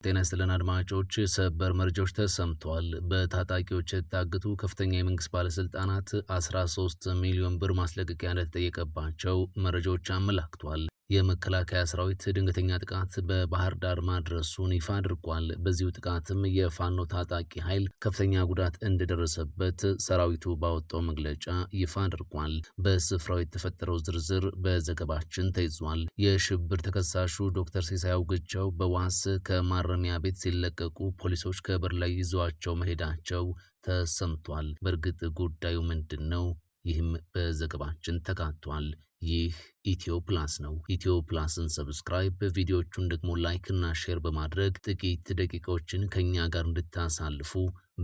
ጤና ይስጥልን አድማጮች፣ ሰበር መረጃዎች ተሰምተዋል። በታጣቂዎች የታገቱ ከፍተኛ የመንግስት ባለስልጣናት 13 ሚሊዮን ብር ማስለቀቂያ እንደተጠየቀባቸው መረጃዎች አመላክቷል። የመከላከያ ሰራዊት ድንገተኛ ጥቃት በባህር ዳር ማድረሱን ይፋ አድርጓል። በዚሁ ጥቃትም የፋኖ ታጣቂ ኃይል ከፍተኛ ጉዳት እንደደረሰበት ሰራዊቱ ባወጣው መግለጫ ይፋ አድርጓል። በስፍራው የተፈጠረው ዝርዝር በዘገባችን ተይዟል። የሽብር ተከሳሹ ዶክተር ሲሳይ አውግቸው በዋስ ከማረሚያ ቤት ሲለቀቁ ፖሊሶች ከበር ላይ ይዘዋቸው መሄዳቸው ተሰምቷል። በእርግጥ ጉዳዩ ምንድን ነው? ይህም በዘገባችን ተካቷል። ይህ ኢትዮ ፕላስ ነው። ኢትዮ ፕላስን ሰብስክራይብ፣ ቪዲዮቹን ደግሞ ላይክ እና ሼር በማድረግ ጥቂት ደቂቃዎችን ከኛ ጋር እንድታሳልፉ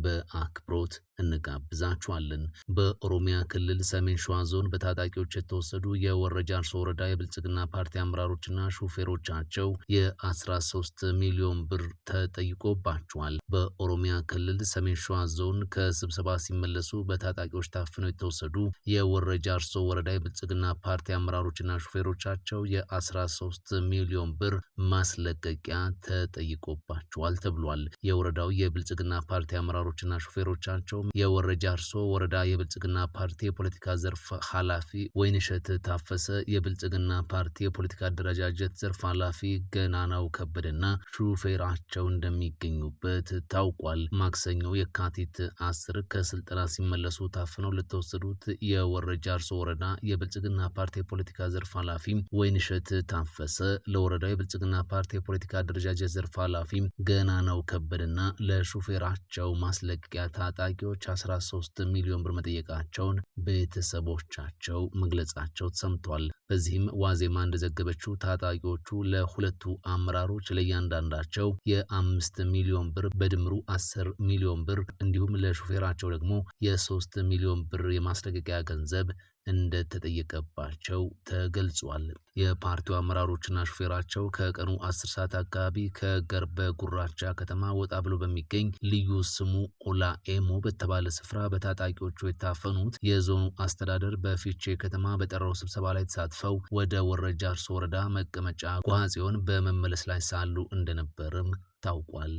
በአክብሮት እንጋብዛችኋለን። በኦሮሚያ ክልል ሰሜን ሸዋ ዞን በታጣቂዎች የተወሰዱ የወረጃ አርሶ ወረዳ የብልጽግና ፓርቲ አመራሮችና ሹፌሮቻቸው የ13 ሚሊዮን ብር ተጠይቆባቸዋል። በኦሮሚያ ክልል ሰሜን ሸዋ ዞን ከስብሰባ ሲመለሱ በታጣቂዎች ታፍነው የተወሰዱ የወረጃ አርሶ ወረዳ የብልጽግና ፓርቲ አመራሮችና ሹፌሮቻቸው የ13 ሚሊዮን ብር ማስለቀቂያ ተጠይቆባቸዋል ተብሏል። የወረዳው የብልጽግና ፓርቲ አመራሮችና ሹፌሮቻቸው የወረጃ አርሶ ወረዳ የብልጽግና ፓርቲ የፖለቲካ ዘርፍ ኃላፊ ወይንሸት ታፈሰ፣ የብልጽግና ፓርቲ የፖለቲካ አደረጃጀት ዘርፍ ኃላፊ ገናናው ከበደና ሹፌራቸው እንደሚገኙበት ታውቋል። ማክሰኞ የካቲት 10 ከስልጠና ሲመለሱ ታፍነው ለተወሰዱት የወረጃ አርሶ ወረዳ የብልጽግና ፓርቲ የፖለቲካ ዘርፍ ኃላፊ ወይንሸት ታፈሰ፣ ለወረዳው የብልጽግና ፓርቲ የፖለቲካ አደረጃጀት ዘርፍ ኃላፊ ገናናው ከበደና ለሹፌራቸው ማስለቀቂያ ታጣቂዎች 13 ሚሊዮን ብር መጠየቃቸውን ቤተሰቦቻቸው መግለጻቸው ተሰምቷል። በዚህም ዋዜማ እንደዘገበችው ታጣቂዎቹ ለሁለቱ አመራሮች ለእያንዳንዳቸው የ5 ሚሊዮን ብር በድምሩ 10 ሚሊዮን ብር እንዲሁም ለሹፌራቸው ደግሞ የ3 ሚሊዮን ብር የማስለቀቂያ ገንዘብ እንደተጠየቀባቸው ተገልጿል። የፓርቲው አመራሮችና ሹፌራቸው ከቀኑ 10 ሰዓት አካባቢ ከገርበ ጉራቻ ከተማ ወጣ ብሎ በሚገኝ ልዩ ስሙ ኦላ ኤሞ በተባለ ስፍራ በታጣቂዎቹ የታፈኑት የዞኑ አስተዳደር በፊቼ ከተማ በጠራው ስብሰባ ላይ ተሳትፈው ወደ ወረጃ አርሶ ወረዳ መቀመጫ ጓጽዮን በመመለስ ላይ ሳሉ እንደነበርም ታውቋል።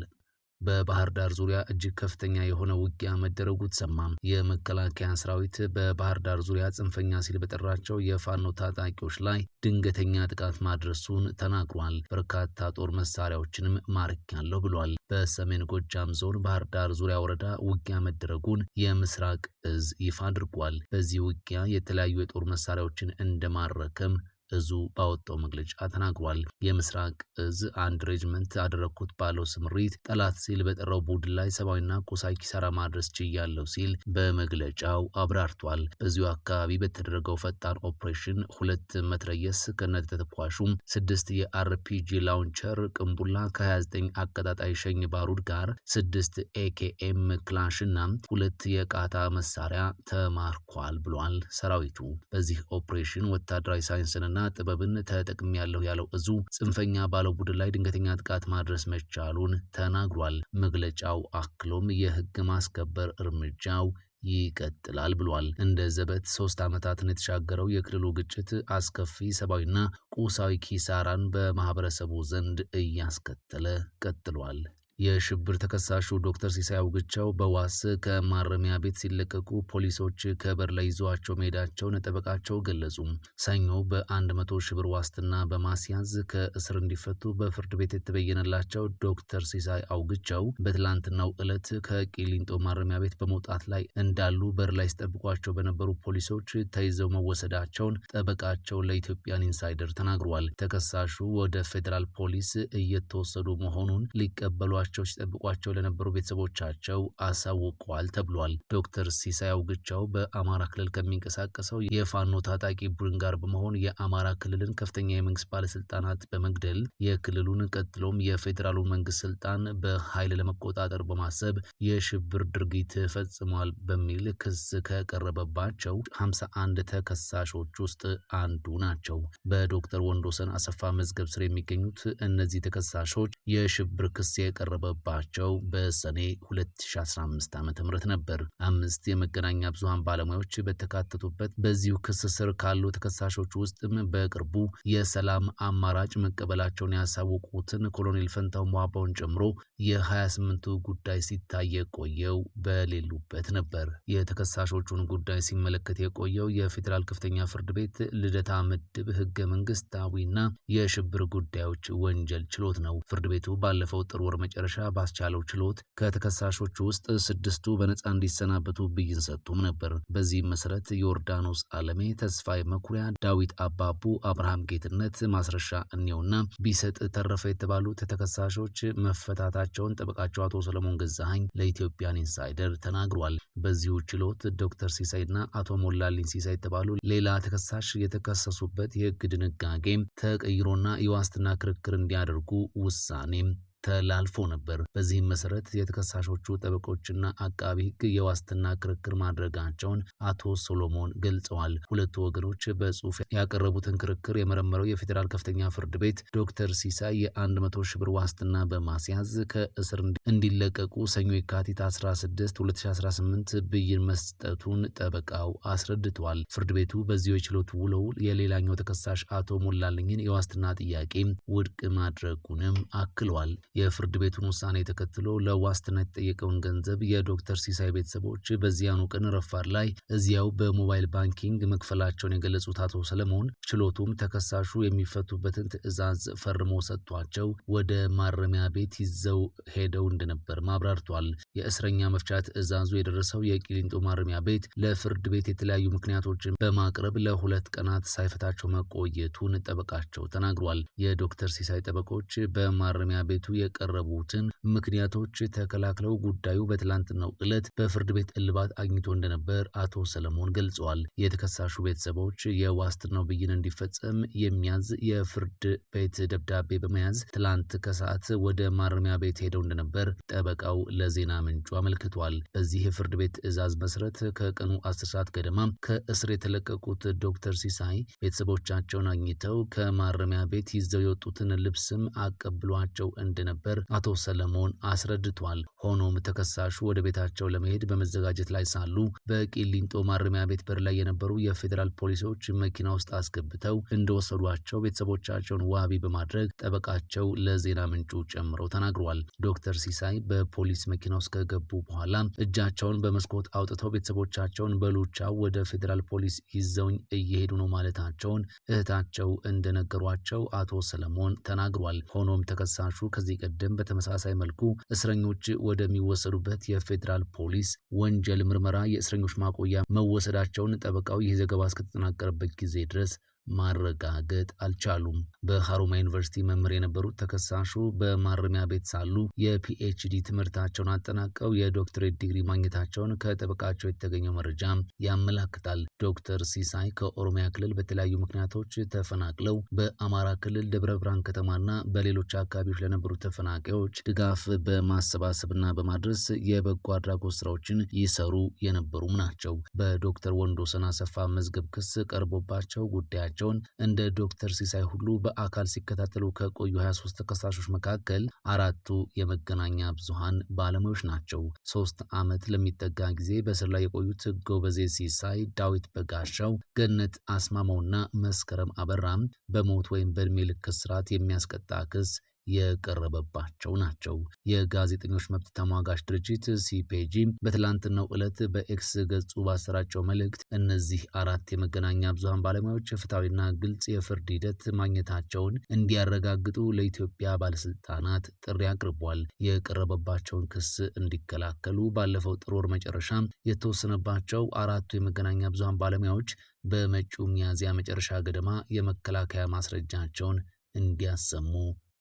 በባህር ዳር ዙሪያ እጅግ ከፍተኛ የሆነ ውጊያ መደረጉ ተሰማ። የመከላከያ ሰራዊት በባህር ዳር ዙሪያ ጽንፈኛ ሲል በጠራቸው የፋኖ ታጣቂዎች ላይ ድንገተኛ ጥቃት ማድረሱን ተናግሯል። በርካታ ጦር መሳሪያዎችንም ማርኪያለሁ ብሏል። በሰሜን ጎጃም ዞን ባህር ዳር ዙሪያ ወረዳ ውጊያ መደረጉን የምስራቅ እዝ ይፋ አድርጓል። በዚህ ውጊያ የተለያዩ የጦር መሳሪያዎችን እንደማረከም እዙ ባወጣው መግለጫ ተናግሯል። የምስራቅ እዝ አንድ ሬጅመንት አደረኩት ባለው ስምሪት ጠላት ሲል በጠራው ቡድን ላይ ሰብአዊና ቁሳዊ ኪሳራ ማድረስ ችያለሁ ሲል በመግለጫው አብራርቷል። በዚሁ አካባቢ በተደረገው ፈጣን ኦፕሬሽን 2 መትረየስ ከነተተኳሹም 6 የአርፒጂ ላውንቸር ቅንቡላ ከ29 አቀጣጣይ ሸኝ ባሩድ ጋር 6 ኤኬኤም ክላሽና 2 የቃታ መሳሪያ ተማርኳል ብሏል። ሰራዊቱ በዚህ ኦፕሬሽን ወታደራዊ ሳይንስንና ጥበብን ተጠቅሜያለሁ ያለው እዙ ጽንፈኛ ባለው ቡድን ላይ ድንገተኛ ጥቃት ማድረስ መቻሉን ተናግሯል። መግለጫው አክሎም የህግ ማስከበር እርምጃው ይቀጥላል ብሏል። እንደ ዘበት 3 ዓመታትን የተሻገረው የክልሉ ግጭት አስከፊ ሰብአዊና ቁሳዊ ኪሳራን በማህበረሰቡ ዘንድ እያስከተለ ቀጥሏል። የሽብር ተከሳሹ ዶክተር ሲሳይ አውግቸው በዋስ ከማረሚያ ቤት ሲለቀቁ ፖሊሶች ከበር ላይ ይዘዋቸው መሄዳቸውን ጠበቃቸው ገለጹ። ሰኞ በ100 ሺህ ብር ዋስትና በማስያዝ ከእስር እንዲፈቱ በፍርድ ቤት የተበየነላቸው ዶክተር ሲሳይ አውግቸው በትላንትናው ዕለት ከቂሊንጦ ማረሚያ ቤት በመውጣት ላይ እንዳሉ በር ላይ ሲጠብቋቸው በነበሩ ፖሊሶች ተይዘው መወሰዳቸውን ጠበቃቸው ለኢትዮጵያን ኢንሳይደር ተናግሯል። ተከሳሹ ወደ ፌዴራል ፖሊስ እየተወሰዱ መሆኑን ሊቀበሏቸው ሲጠብቋቸው ለነበሩ ቤተሰቦቻቸው አሳውቀዋል ተብሏል። ዶክተር ሲሳይ አውግቸው በአማራ ክልል ከሚንቀሳቀሰው የፋኖ ታጣቂ ቡድን ጋር በመሆን የአማራ ክልልን ከፍተኛ የመንግስት ባለስልጣናት በመግደል የክልሉን ቀጥሎም የፌዴራሉ መንግስት ስልጣን በኃይል ለመቆጣጠር በማሰብ የሽብር ድርጊት ፈጽሟል በሚል ክስ ከቀረበባቸው 51 ተከሳሾች ውስጥ አንዱ ናቸው። በዶክተር ወንዶሰን አሰፋ መዝገብ ስር የሚገኙት እነዚህ ተከሳሾች የሽብር ክስ የቀረበ የቀረበባቸው በሰኔ 2015 ዓ.ም ነበር። 5 የመገናኛ ብዙሃን ባለሙያዎች በተካተቱበት በዚሁ ክስ ስር ካሉ ተከሳሾች ውስጥም በቅርቡ የሰላም አማራጭ መቀበላቸውን ያሳወቁትን ኮሎኔል ፈንታው ሟባውን ጨምሮ የ28ቱ ጉዳይ ሲታይ የቆየው በሌሉበት ነበር። የተከሳሾቹን ጉዳይ ሲመለከት የቆየው የፌዴራል ከፍተኛ ፍርድ ቤት ልደታ ምድብ ህገ መንግስታዊና የሽብር ጉዳዮች ወንጀል ችሎት ነው። ፍርድ ቤቱ ባለፈው ጥር ወር መጨረሻ ባስቻለው ችሎት ከተከሳሾቹ ውስጥ 6ቱ በነፃ እንዲሰናበቱ ብይን ሰጥቶም ነበር። በዚህም መሰረት ዮርዳኖስ አለሜ፣ ተስፋዬ መኩሪያ፣ ዳዊት አባቡ፣ አብርሃም ጌትነት፣ ማስረሻ እኔውና ቢሰጥ ተረፈ የተባሉ ተከሳሾች መፈታታቸውን ጠበቃቸው አቶ ሰለሞን ገዛኸኝ ለኢትዮጵያን ኢንሳይደር ተናግሯል። በዚሁ ችሎት ዶክተር ሲሳይና አቶ ሞላልኝ ሲሳይ የተባሉ ሌላ ተከሳሽ የተከሰሱበት የህግ ድንጋጌም ተቀይሮና የዋስትና ክርክር እንዲያደርጉ ውሳኔም ተላልፎ ነበር። በዚህም መሰረት የተከሳሾቹ ጠበቆችና አቃቢ ህግ የዋስትና ክርክር ማድረጋቸውን አቶ ሶሎሞን ገልጸዋል። ሁለቱ ወገኖች በጽሁፍ ያቀረቡትን ክርክር የመረመረው የፌዴራል ከፍተኛ ፍርድ ቤት ዶክተር ሲሳይ የ100 ሺህ ብር ዋስትና በማስያዝ ከእስር እንዲለቀቁ ሰኞ የካቲት 16 2018 ብይን መስጠቱን ጠበቃው አስረድተዋል። ፍርድ ቤቱ በዚሁ የችሎት ውለው የሌላኛው ተከሳሽ አቶ ሞላልኝን የዋስትና ጥያቄ ውድቅ ማድረጉንም አክለዋል። የፍርድ ቤቱን ውሳኔ ተከትሎ ለዋስትና የተጠየቀውን ገንዘብ የዶክተር ሲሳይ ቤተሰቦች በዚያኑ ቀን ረፋድ ላይ እዚያው በሞባይል ባንኪንግ መክፈላቸውን የገለጹት አቶ ሰለሞን ችሎቱም ተከሳሹ የሚፈቱበትን ትዕዛዝ ፈርሞ ሰጥቷቸው ወደ ማረሚያ ቤት ይዘው ሄደው እንደነበር ማብራርቷል። የእስረኛ መፍቻ ትዕዛዙ የደረሰው የቂሊንጦ ማረሚያ ቤት ለፍርድ ቤት የተለያዩ ምክንያቶችን በማቅረብ ለ2 ቀናት ሳይፈታቸው መቆየቱን ጠበቃቸው ተናግሯል። የዶክተር ሲሳይ ጠበቆች በማረሚያ ቤቱ የቀረቡትን ምክንያቶች ተከላክለው ጉዳዩ በትላንትናው ዕለት በፍርድ ቤት እልባት አግኝቶ እንደነበር አቶ ሰለሞን ገልጸዋል። የተከሳሹ ቤተሰቦች የዋስትናው ብይን እንዲፈጸም የሚያዝ የፍርድ ቤት ደብዳቤ በመያዝ ትላንት ከሰዓት ወደ ማረሚያ ቤት ሄደው እንደነበር ጠበቃው ለዜና ምንጩ አመልክቷል። በዚህ የፍርድ ቤት ትዕዛዝ መሰረት ከቀኑ 10 ሰዓት ገደማ ከእስር የተለቀቁት ዶክተር ሲሳይ ቤተሰቦቻቸውን አግኝተው ከማረሚያ ቤት ይዘው የወጡትን ልብስም አቀብሏቸው እንደነበር አቶ ሰለሞን አስረድቷል። ሆኖም ተከሳሹ ወደ ቤታቸው ለመሄድ በመዘጋጀት ላይ ሳሉ በቂሊንጦ ማረሚያ ቤት በር ላይ የነበሩ የፌዴራል ፖሊሶች መኪና ውስጥ አስገብተው እንደወሰዷቸው ቤተሰቦቻቸውን ዋቢ በማድረግ ጠበቃቸው ለዜና ምንጩ ጨምረው ተናግረዋል። ዶክተር ሲሳይ በፖሊስ መኪና ውስጥ ከገቡ በኋላ እጃቸውን በመስኮት አውጥተው ቤተሰቦቻቸውን በሉቻው ወደ ፌዴራል ፖሊስ ይዘውኝ እየሄዱ ነው ማለታቸውን እህታቸው እንደነገሯቸው አቶ ሰለሞን ተናግሯል። ሆኖም ተከሳሹ ከዚህ ቀደም በተመሳሳይ መልኩ እስረኞች ወደሚወሰዱበት የፌዴራል ፖሊስ ወንጀል ምርመራ የእስረኞች ማቆያ መወሰዳቸውን ጠበቃው ይህ ዘገባ እስከተጠናቀረበት ጊዜ ድረስ ማረጋገጥ አልቻሉም። በሐሮማያ ዩኒቨርሲቲ መምህር የነበሩት ተከሳሹ በማረሚያ ቤት ሳሉ የፒኤችዲ ትምህርታቸውን አጠናቀው የዶክትሬት ዲግሪ ማግኘታቸውን ከጠበቃቸው የተገኘው መረጃ ያመላክታል። ዶክተር ሲሳይ ከኦሮሚያ ክልል በተለያዩ ምክንያቶች ተፈናቅለው በአማራ ክልል ደብረ ብርሃን ከተማና በሌሎች አካባቢዎች ለነበሩ ተፈናቃዮች ድጋፍ በማሰባሰብና በማድረስ የበጎ አድራጎት ስራዎችን ይሰሩ የነበሩም ናቸው። በዶክተር ወንዶሰን አሰፋ መዝገብ ክስ ቀርቦባቸው ጉዳያቸው እንደ ዶክተር ሲሳይ ሁሉ በአካል ሲከታተሉ ከቆዩ 23 ተከሳሾች መካከል 4ቱ የመገናኛ ብዙሃን ባለሙያዎች ናቸው። 3 ዓመት ለሚጠጋ ጊዜ በስር ላይ የቆዩት ጎበዜ ሲሳይ፣ ዳዊት በጋሻው፣ ገነት አስማማውና መስከረም አበራም በሞት ወይም በእድሜ ልክ እስራት የሚያስቀጣ ክስ የቀረበባቸው ናቸው። የጋዜጠኞች መብት ተሟጋች ድርጅት ሲፒጂ በትላንትናው ዕለት በኤክስ ገጹ ባሰራጨው መልእክት እነዚህ 4 የመገናኛ ብዙሃን ባለሙያዎች ፍትሐዊና ግልጽ የፍርድ ሂደት ማግኘታቸውን እንዲያረጋግጡ ለኢትዮጵያ ባለስልጣናት ጥሪ አቅርቧል። የቀረበባቸውን ክስ እንዲከላከሉ ባለፈው ጥር ወር መጨረሻ የተወሰነባቸው 4ቱ የመገናኛ ብዙሃን ባለሙያዎች በመጪው ሚያዝያ መጨረሻ ገደማ የመከላከያ ማስረጃቸውን እንዲያሰሙ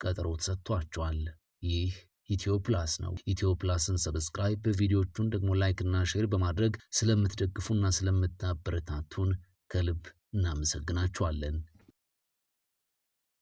ቀጠሮ ተሰጥቷቸዋል። ይህ ኢትዮ ፕላስ ነው። ኢትዮ ፕላስን ሰብስክራይብ፣ ቪዲዮቹን ደግሞ ላይክ እና ሼር በማድረግ ስለምትደግፉና ስለምታበረታቱን ከልብ እናመሰግናችኋለን።